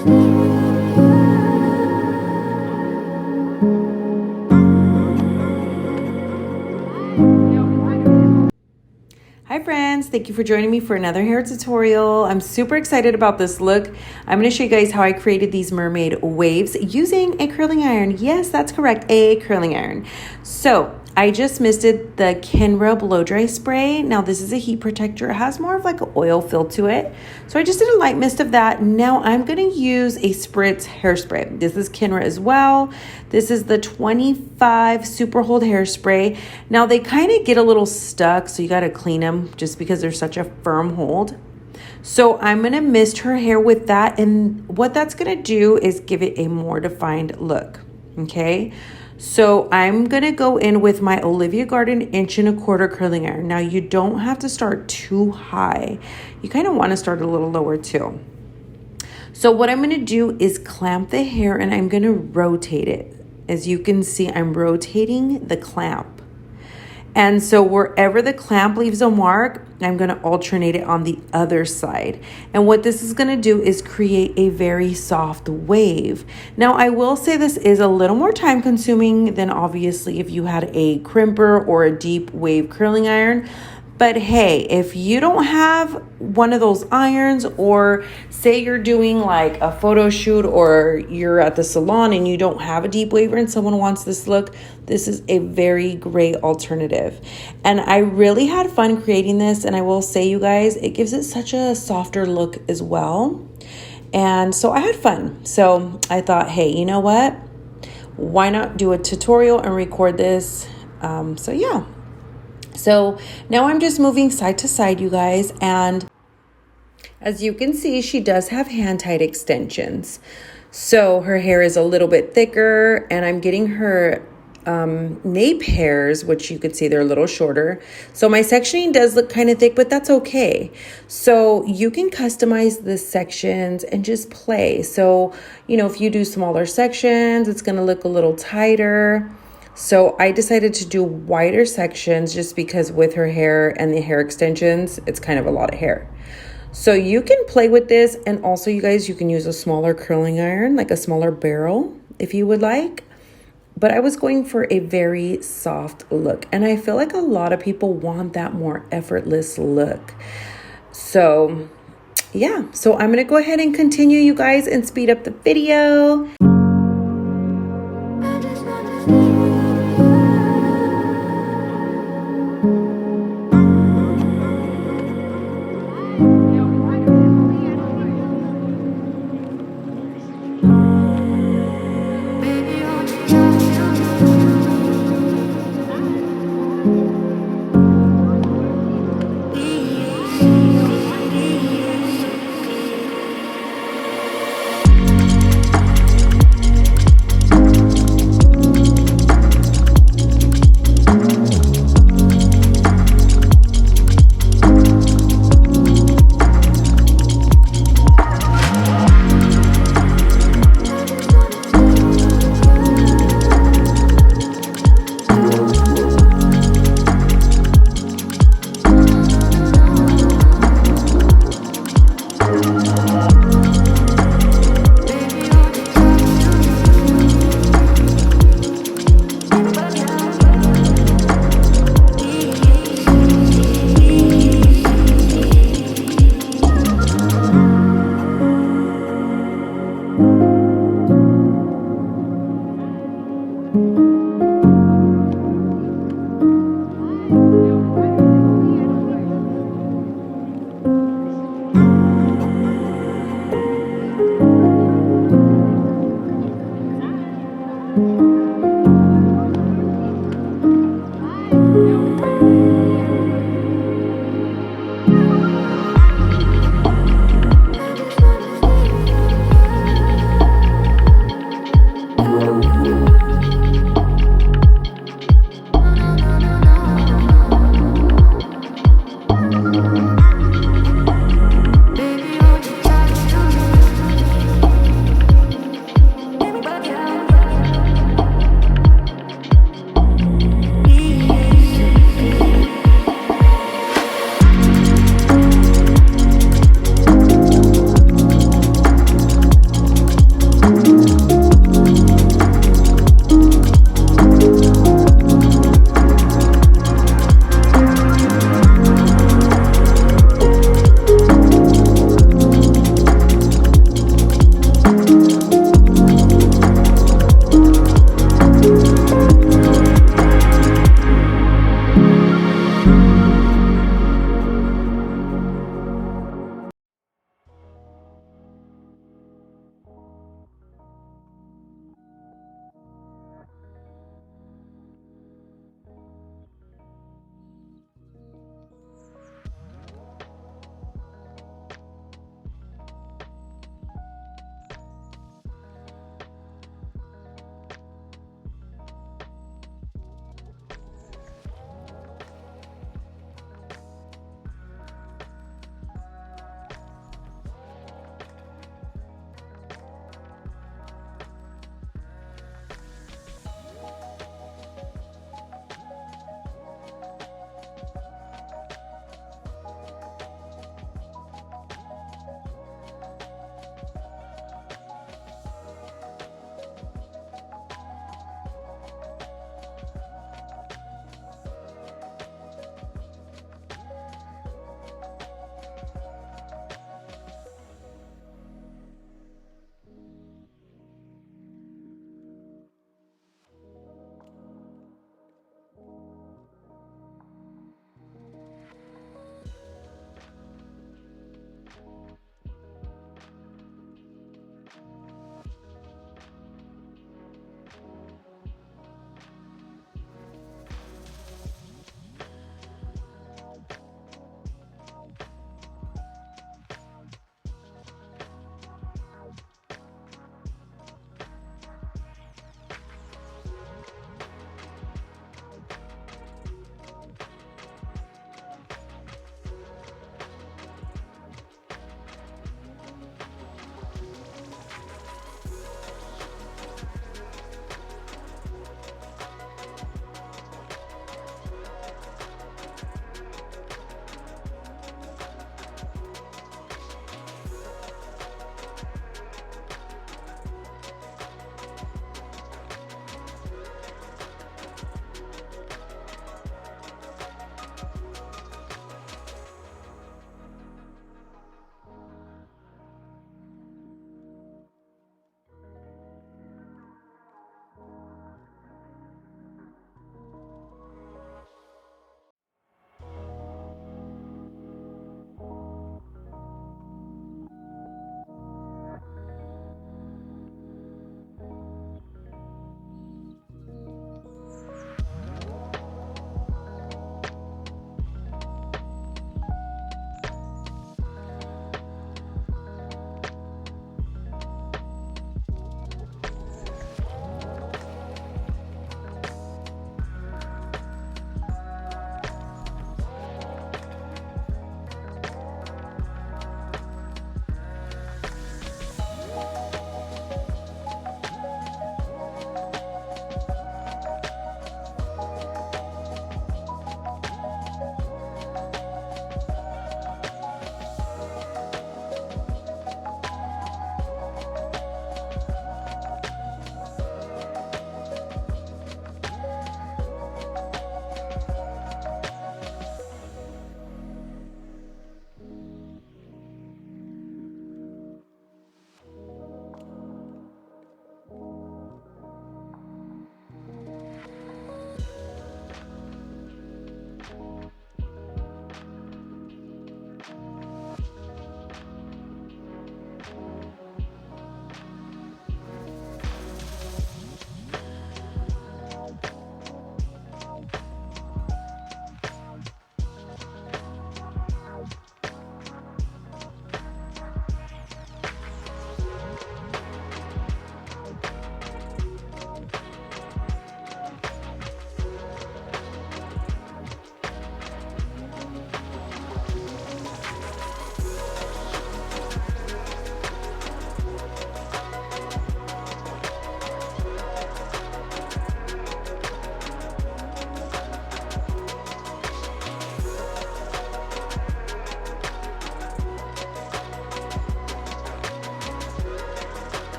Hi friends, thank you for joining me for another hair tutorial. I'm super excited about this look. I'm going to show you guys how I created these mermaid waves using a curling iron. Yes, that's correct, a curling iron. So I just misted the Kenra blow dry spray. Now this is a heat protector. It has more of like an oil feel to it. So I just did a light mist of that. Now I'm going to use a spritz hairspray. This is Kenra as well. This is the 25 super hold hairspray. Now they kind of get a little stuck, so you got to clean them just because they're such a firm hold. So I'm going to mist her hair with that, and what that's going to do is give it a more defined look. Okay, so I'm going to go in with my Olivia Garden 1¼ inch curling iron. Now you don't have to start too high. You kind of want to start a little lower too. So what I'm going to do is clamp the hair, and I'm going to rotate it. As you can see, I'm rotating the clamp. And so wherever the clamp leaves a mark, I'm going to alternate it on the other side. And what this is going to do is create a very soft wave. Now, I will say this is a little more time consuming than obviously if you had a crimper or a deep wave curling iron. But hey, if you don't have one of those irons, or say you're doing like a photo shoot or you're at the salon and you don't have a deep waver and someone wants this look, this is a very great alternative. And I really had fun creating this, and I will say, you guys, it gives it such a softer look as well. And so I had fun. So I thought, hey, you know what? Why not do a tutorial and record this? So yeah. So now I'm just moving side to side, you guys, and as you can see, she does have hand-tied extensions. So her hair is a little bit thicker, and I'm getting her nape hairs, which you could see they're a little shorter. So my sectioning does look kind of thick, but that's okay. So you can customize the sections and just play. So, you know, if you do smaller sections, it's going to look a little tighter. So I decided to do wider sections just because with her hair and the hair extensions, it's kind of a lot of hair. So you can play with this, and also, you guys, you can use a smaller curling iron, like a smaller barrel if you would like. But I was going for a very soft look, and I feel like a lot of people want that more effortless look. So yeah, so I'm gonna go ahead and continue, you guys, and speed up the video.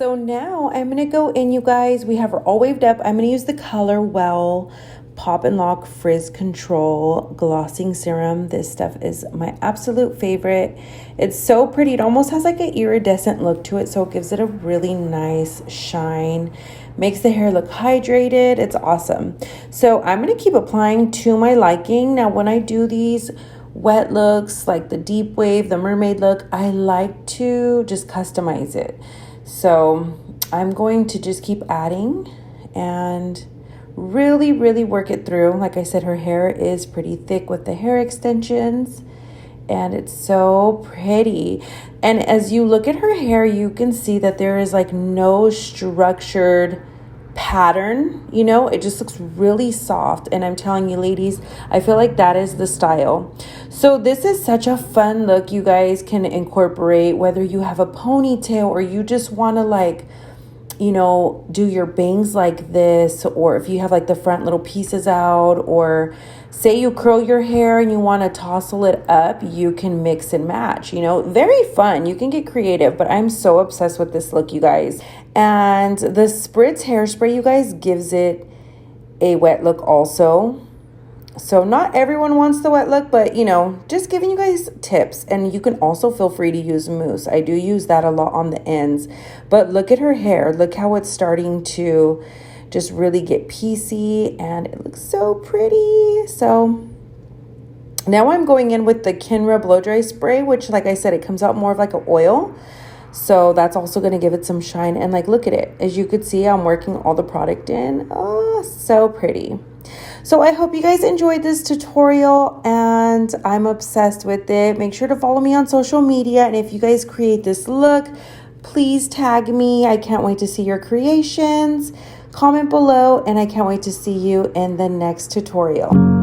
So now I'm going to go in, you guys. We have her all waved up. I'm going to use the Color Well Pop and Lock Frizz Control Glossing Serum. This stuff is my absolute favorite. It's so pretty. It almost has like an iridescent look to it, so it gives it a really nice shine. Makes the hair look hydrated. It's awesome. So I'm going to keep applying to my liking. Now, when I do these wet looks, like the deep wave, the mermaid look, I like to just customize it. So I'm going to just keep adding and really, really work it through. Like I said, her hair is pretty thick with the hair extensions, and it's so pretty. And as you look at her hair, you can see that there is like no structured pattern, you know, it just looks really soft. And I'm telling you, ladies, I feel like that is the style. So this is such a fun look you guys can incorporate, whether you have a ponytail or you just want to, like, you know, do your bangs like this, or if you have like the front little pieces out, or say you curl your hair and you want to tousle it up, you can mix and match, you know, very fun. You can get creative, but I'm so obsessed with this look, you guys. And the Spritz hairspray, you guys, gives it a wet look also. So not everyone wants the wet look, but, you know, just giving you guys tips. And you can also feel free to use mousse. I do use that a lot on the ends. But look at her hair. Look how it's starting to just really get piecey, and it looks so pretty. So now I'm going in with the Kenra blow dry spray, which, like I said, it comes out more of like an oil. So that's also going to give it some shine. And like, look at it. As you could see, I'm working all the product in. Oh, so pretty. So I hope you guys enjoyed this tutorial, and I'm obsessed with it. Make sure to follow me on social media. And if you guys create this look, please tag me. I can't wait to see your creations. Comment below, and I can't wait to see you in the next tutorial.